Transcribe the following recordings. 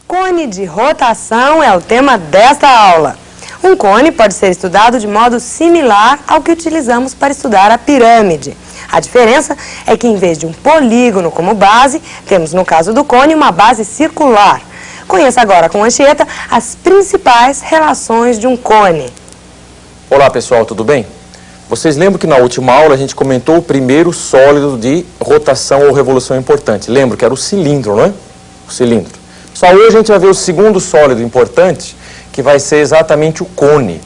Cone de rotação é o tema desta aula. Um cone pode ser estudado de modo similar ao que utilizamos para estudar a pirâmide. A diferença é que, em vez de um polígono como base, temos, no caso do cone, uma base circular. Conheça agora com Anchieta as principais relações de um cone. Olá pessoal, tudo bem? Vocês lembram que na última aula a gente comentou o primeiro sólido de rotação ou revolução importante. Lembra que era o cilindro, não é? O cilindro. Só hoje a gente vai ver o segundo sólido importante, que vai ser exatamente o cone.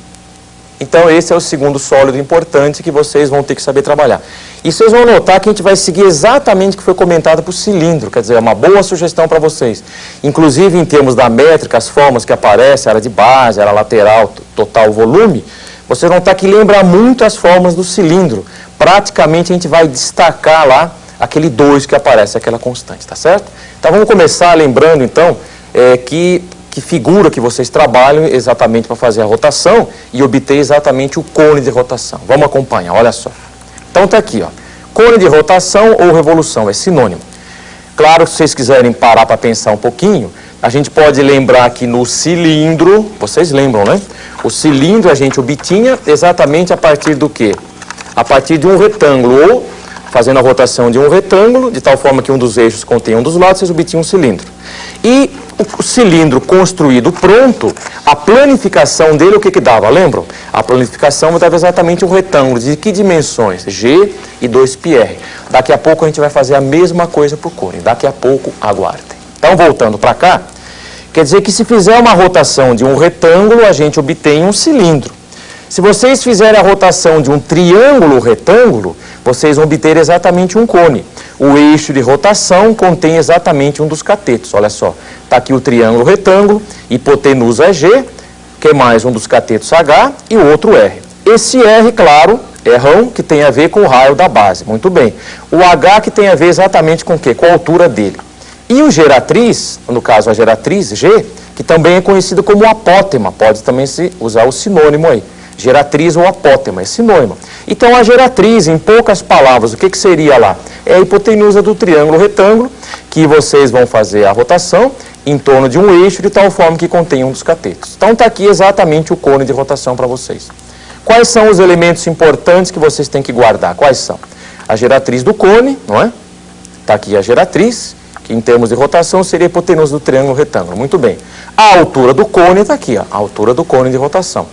Então esse é o segundo sólido importante que vocês vão ter que saber trabalhar. E vocês vão notar que a gente vai seguir exatamente o que foi comentado para o cilindro, quer dizer, é uma boa sugestão para vocês. Inclusive em termos da métrica, as formas que aparecem, área de base, área lateral, total, volume, vocês vão ter que lembrar muito as formas do cilindro. Praticamente a gente vai destacar lá aquele 2 que aparece, aquela constante, tá certo? Então vamos começar lembrando então que figura que vocês trabalham exatamente para fazer a rotação e obter exatamente o cone de rotação. Vamos acompanhar, olha só. Então tá aqui, ó. Cone de rotação ou revolução, é sinônimo. Claro, se vocês quiserem parar para pensar um pouquinho, a gente pode lembrar que no cilindro, vocês lembram, né? O cilindro a gente obtinha exatamente a partir do quê? A partir de um retângulo, ou fazendo a rotação de um retângulo, de tal forma que um dos eixos contém um dos lados, vocês obtinham um cilindro. E o cilindro construído pronto, a planificação dele, o que dava? Lembram? A planificação dava exatamente um retângulo. De que dimensões? G e 2πr. Daqui a pouco a gente vai fazer a mesma coisa para o cone. Daqui a pouco, aguardem. Então, voltando para cá, quer dizer que se fizer uma rotação de um retângulo, a gente obtém um cilindro. Se vocês fizerem a rotação de um triângulo retângulo, vocês vão obter exatamente um cone. O eixo de rotação contém exatamente um dos catetos. Olha só, está aqui o triângulo retângulo, hipotenusa é G, que mais um dos catetos H e o outro R. Esse R, claro, é rão, que tem a ver com o raio da base. Muito bem. O H que tem a ver exatamente com o quê? Com a altura dele. E o geratriz, no caso a geratriz G, que também é conhecido como apótema, pode também se usar o sinônimo aí. Geratriz ou apótema, é sinônimo. Então a geratriz, em poucas palavras, o que seria lá? É a hipotenusa do triângulo retângulo, que vocês vão fazer a rotação em torno de um eixo de tal forma que contém um dos catetos. Então está aqui exatamente o cone de rotação para vocês. Quais são os elementos importantes que vocês têm que guardar? Quais são? A geratriz do cone, não é? Está aqui a geratriz, que em termos de rotação seria a hipotenusa do triângulo retângulo. Muito bem. A altura do cone está aqui, ó, a altura do cone de rotação.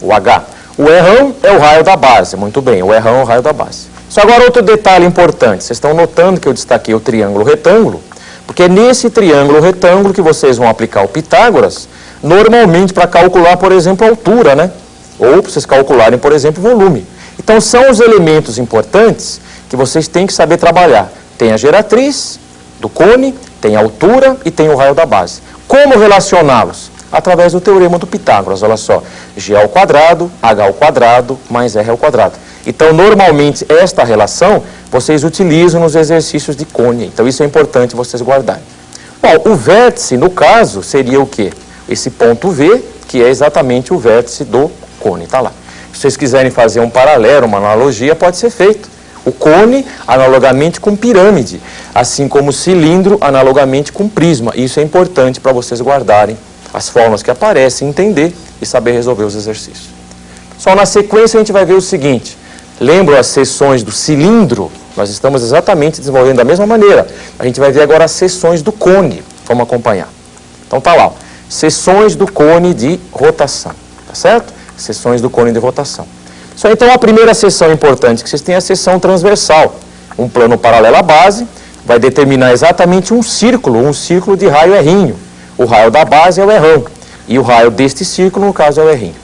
O H. O Rão é o raio da base. Muito bem, o Rão é o raio da base. Só agora outro detalhe importante. Vocês estão notando que eu destaquei o triângulo retângulo, porque é nesse triângulo retângulo que vocês vão aplicar o Pitágoras, normalmente para calcular, por exemplo, a altura, né? Ou para vocês calcularem, por exemplo, o volume. Então são os elementos importantes que vocês têm que saber trabalhar. Tem a geratriz do cone, tem a altura e tem o raio da base. Como relacioná-los? Através do teorema do Pitágoras, olha só, G ao quadrado, H ao quadrado, mais R ao quadrado. Então, normalmente, esta relação vocês utilizam nos exercícios de cone. Então, isso é importante vocês guardarem. Bom, o vértice, no caso, seria o quê? Esse ponto V, que é exatamente o vértice do cone, está lá. Se vocês quiserem fazer um paralelo, uma analogia, pode ser feito. O cone, analogamente com pirâmide, assim como o cilindro, analogamente com prisma. Isso é importante para vocês guardarem as formas que aparecem, entender e saber resolver os exercícios. Só na sequência a gente vai ver o seguinte. Lembram as seções do cilindro? Nós estamos exatamente desenvolvendo da mesma maneira. A gente vai ver agora as seções do cone. Vamos acompanhar. Então tá lá, ó. Seções do cone de rotação. Tá certo? Seções do cone de rotação. Só então a primeira seção importante que vocês têm é a seção transversal. Um plano paralelo à base vai determinar exatamente um círculo de raio errinho. O raio da base é o Rão, e o raio deste círculo, no caso, é o R'.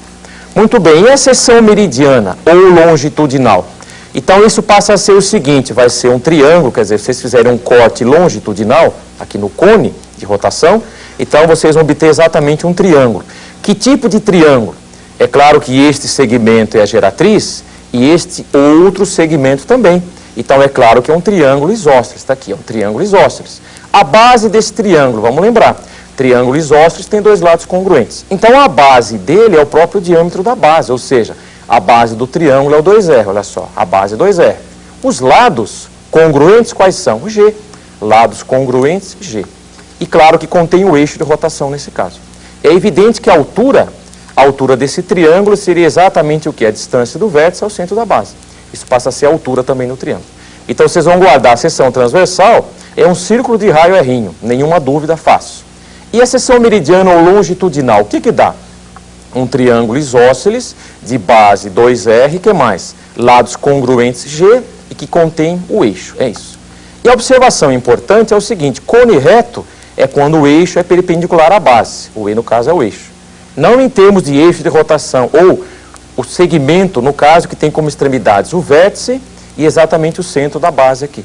Muito bem, e a seção meridiana ou longitudinal? Então, isso passa a ser o seguinte, vai ser um triângulo, quer dizer, se vocês fizerem um corte longitudinal, aqui no cone de rotação, então vocês vão obter exatamente um triângulo. Que tipo de triângulo? É claro que este segmento é a geratriz, e este outro segmento também. Então, é claro que é um triângulo isósceles, está aqui, é um triângulo isósceles. A base desse triângulo, vamos lembrar, triângulo isósceles tem dois lados congruentes. Então, a base dele é o próprio diâmetro da base, ou seja, a base do triângulo é o 2R, olha só, a base é 2R. Os lados congruentes quais são? G. Lados congruentes, G. e claro que contém o eixo de rotação nesse caso. É evidente que a altura desse triângulo seria exatamente o que? A distância do vértice ao centro da base. Isso passa a ser a altura também no triângulo. Então vocês vão guardar a seção transversal, é um círculo de raio R, nenhuma dúvida, fácil. E a seção meridiana ou longitudinal, o que que dá? Um triângulo isósceles de base 2R, que mais? Lados congruentes G e que contém o eixo, é isso. E a observação importante é o seguinte, cone reto é quando o eixo é perpendicular à base, o E no caso é o eixo. Não em termos de eixo de rotação, ou o segmento, no caso, que tem como extremidades o vértice e exatamente o centro da base aqui.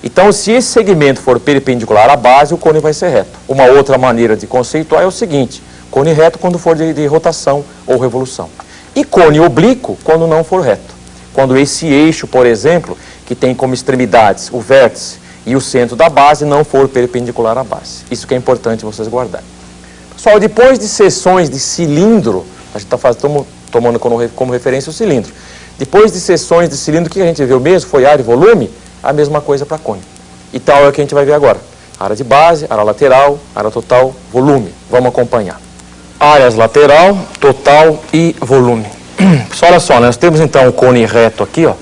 Então, se esse segmento for perpendicular à base, o cone vai ser reto. Uma outra maneira de conceituar é o seguinte, cone reto quando for de rotação ou revolução. E cone oblíquo quando não for reto. Quando esse eixo, por exemplo, que tem como extremidades o vértice e o centro da base, não for perpendicular à base. Isso que é importante vocês guardarem. Pessoal, depois de seções de cilindro, a gente está tomando como referência o cilindro. Depois de seções de cilindro, o que a gente viu mesmo? Foi área e volume, a mesma coisa para cone. Então é o que a gente vai ver agora. Área de base, área lateral, área total, volume. Vamos acompanhar. Áreas lateral, total e volume. Pessoal, olha só, nós temos então o cone reto aqui, ó,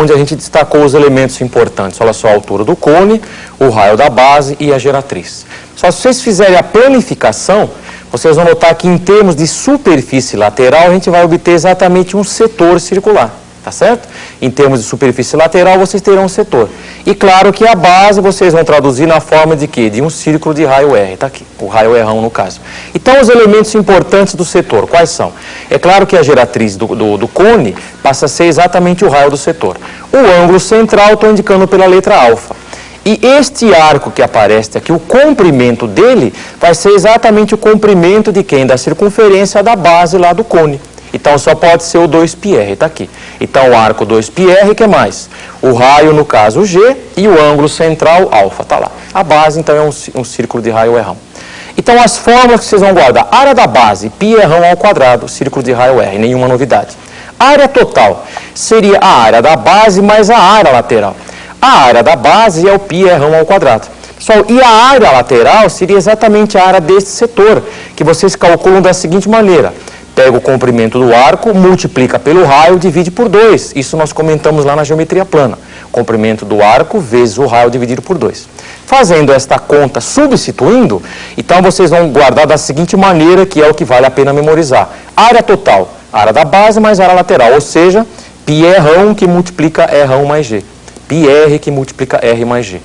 onde a gente destacou os elementos importantes. Olha só a altura do cone, o raio da base e a geratriz. Só se vocês fizerem a planificação, vocês vão notar que em termos de superfície lateral, a gente vai obter exatamente um setor circular, tá certo? Em termos de superfície lateral, vocês terão um setor. E claro que a base vocês vão traduzir na forma de quê? De um círculo de raio R, tá aqui, o raio R no caso. Então, os elementos importantes do setor, quais são? É claro que a geratriz do cone passa a ser exatamente o raio do setor. O ângulo central, estou indicando pela letra alfa. E este arco que aparece aqui, o comprimento dele, vai ser exatamente o comprimento de quem? Da circunferência da base lá do cone. Então, só pode ser o 2πr, está aqui. Então, o arco 2πr, que é mais? O raio, no caso, G, e o ângulo central, alfa, está lá. A base, então, é um círculo de raio R. Então, as fórmulas que vocês vão guardar. Área da base, πr ao quadrado, círculo de raio R, nenhuma novidade. Área total seria a área da base mais a área lateral. A área da base é o πr ao quadrado. Pessoal, e a área lateral seria exatamente a área deste setor, que vocês calculam da seguinte maneira. Pega o comprimento do arco, multiplica pelo raio, divide por 2. Isso nós comentamos lá na geometria plana. Comprimento do arco vezes o raio dividido por 2. Fazendo esta conta, substituindo, então vocês vão guardar da seguinte maneira, que é o que vale a pena memorizar. Área total, área da base mais área lateral, ou seja, πr que multiplica R mais G. πr que multiplica R mais G.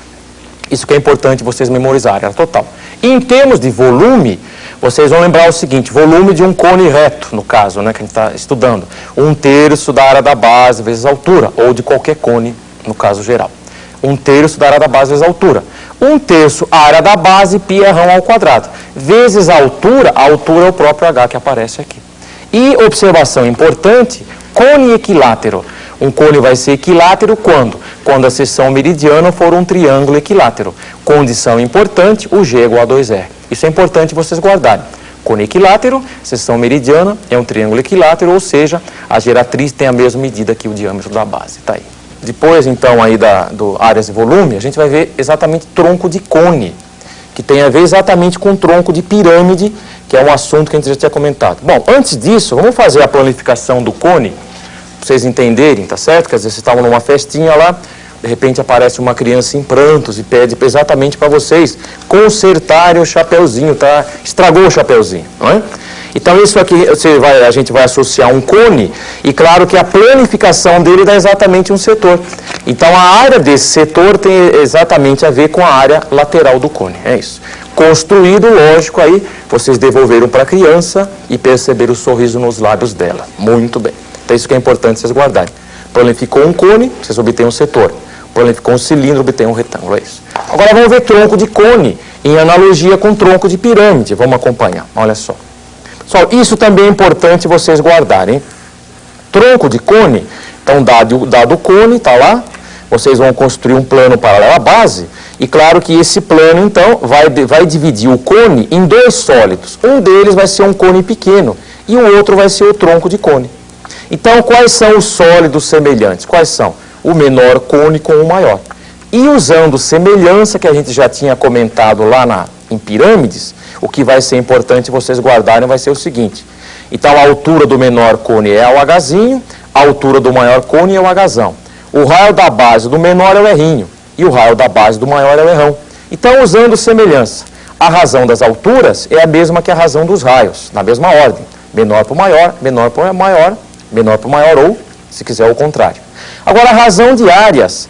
Isso que é importante vocês memorizarem, área total. Em termos de volume, vocês vão lembrar o seguinte, volume de um cone reto, no caso, né, que a gente está estudando. 1/3 da área da base vezes a altura, ou de qualquer cone, no caso geral. 1/3 da área da base vezes a altura. 1/3 a área da base, πr ao quadrado. Vezes a altura é o próprio H que aparece aqui. E observação importante, cone equilátero. Um cone vai ser equilátero quando? Quando a seção meridiana for um triângulo equilátero. Condição importante, o G é igual a 2R. Isso é importante vocês guardarem. Cone equilátero, seção meridiana, é um triângulo equilátero, ou seja, a geratriz tem a mesma medida que o diâmetro da base. Tá aí. Depois, então, aí do áreas e volume, a gente vai ver exatamente tronco de cone, que tem a ver exatamente com tronco de pirâmide, que é um assunto que a gente já tinha comentado. Bom, antes disso, vamos fazer a planificação do cone, para vocês entenderem, tá certo? Que às vezes vocês estavam numa festinha lá, de repente aparece uma criança em prantos e pede exatamente para vocês consertarem o chapeuzinho, tá? Estragou o chapeuzinho, não é? Então isso aqui a gente vai associar um cone e claro que a planificação dele dá exatamente um setor. Então a área desse setor tem exatamente a ver com a área lateral do cone, é isso. Construído, lógico, aí vocês devolveram para a criança e perceberam o sorriso nos lábios dela. Muito bem. Então isso que é importante vocês guardarem. Planificou um cone, vocês obtêm um setor. Planificou um cilindro, obtém um retângulo, é isso. Agora vamos ver tronco de cone, em analogia com tronco de pirâmide. Vamos acompanhar, olha só. Pessoal, isso também é importante vocês guardarem. Tronco de cone, então dado o cone, está lá, vocês vão construir um plano paralelo à base, e claro que esse plano, então, vai dividir o cone em dois sólidos. Um deles vai ser um cone pequeno, e o outro vai ser o tronco de cone. Então, quais são os sólidos semelhantes? Quais são? O menor cone com o maior. E usando semelhança, que a gente já tinha comentado lá em pirâmides, o que vai ser importante vocês guardarem vai ser o seguinte. Então, a altura do menor cone é o Hzinho, a altura do maior cone é o Hzão. O raio da base do menor é o R'inho e o raio da base do maior é o R'ão. Então, usando semelhança, a razão das alturas é a mesma que a razão dos raios, na mesma ordem. Menor para o maior, menor para o maior, menor para o maior ou, se quiser, o contrário. Agora, a razão de áreas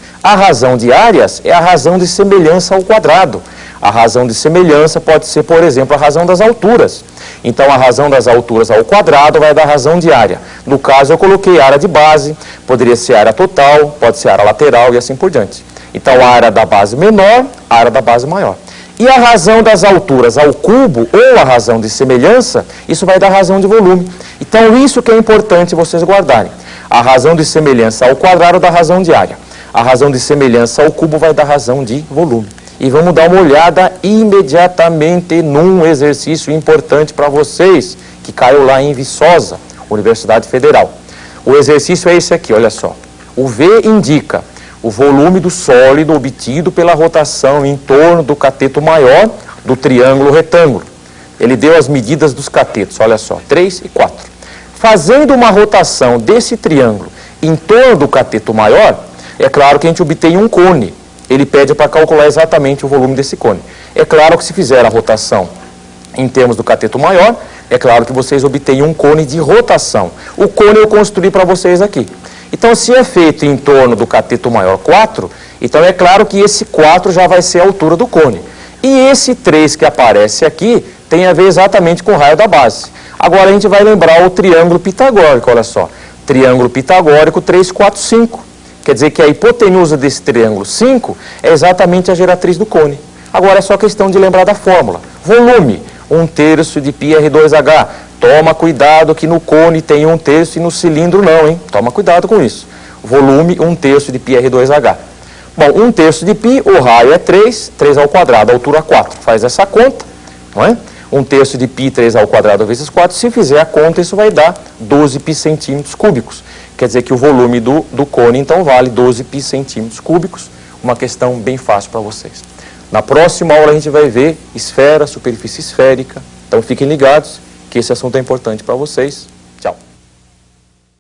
é a razão de semelhança ao quadrado. A razão de semelhança pode ser, por exemplo, a razão das alturas. Então, a razão das alturas ao quadrado vai dar razão de área. No caso, eu coloquei área de base, poderia ser área total, pode ser área lateral e assim por diante. Então, a área da base menor, a área da base maior. E a razão das alturas ao cubo, ou a razão de semelhança, isso vai dar razão de volume. Então, isso que é importante vocês guardarem. A razão de semelhança ao quadrado dá razão de área. A razão de semelhança ao cubo vai dar razão de volume. E vamos dar uma olhada imediatamente num exercício importante para vocês, que caiu lá em Viçosa, Universidade Federal. O exercício é esse aqui, olha só. O V indica o volume do sólido obtido pela rotação em torno do cateto maior do triângulo retângulo. Ele deu as medidas dos catetos, olha só, 3 e 4. Fazendo uma rotação desse triângulo em torno do cateto maior, é claro que a gente obtém um cone. Ele pede para calcular exatamente o volume desse cone. É claro que se fizer a rotação em termos do cateto maior, é claro que vocês obtêm um cone de rotação. O cone eu construí para vocês aqui. Então, se é feito em torno do cateto maior 4, então é claro que esse 4 já vai ser a altura do cone. E esse 3 que aparece aqui tem a ver exatamente com o raio da base. Agora a gente vai lembrar o triângulo pitagórico, olha só. Triângulo pitagórico 3, 4, 5. Quer dizer que a hipotenusa desse triângulo 5 é exatamente a geratriz do cone. Agora é só questão de lembrar da fórmula. Volume, 1/3 de πr2h. Toma cuidado que no cone tem 1/3 e no cilindro não, hein? Toma cuidado com isso. Volume, 1/3 de πr2h. Bom, 1/3 de π, o raio é 3, 3 ao quadrado, a altura 4. Faz essa conta, não é? 1/3 de π, 3 ao quadrado vezes 4. Se fizer a conta, isso vai dar 12 π centímetros cúbicos. Quer dizer que o volume do cone, então, vale 12 π centímetros cúbicos. Uma questão bem fácil para vocês. Na próxima aula a gente vai ver esfera, superfície esférica. Então fiquem ligados que esse assunto é importante para vocês.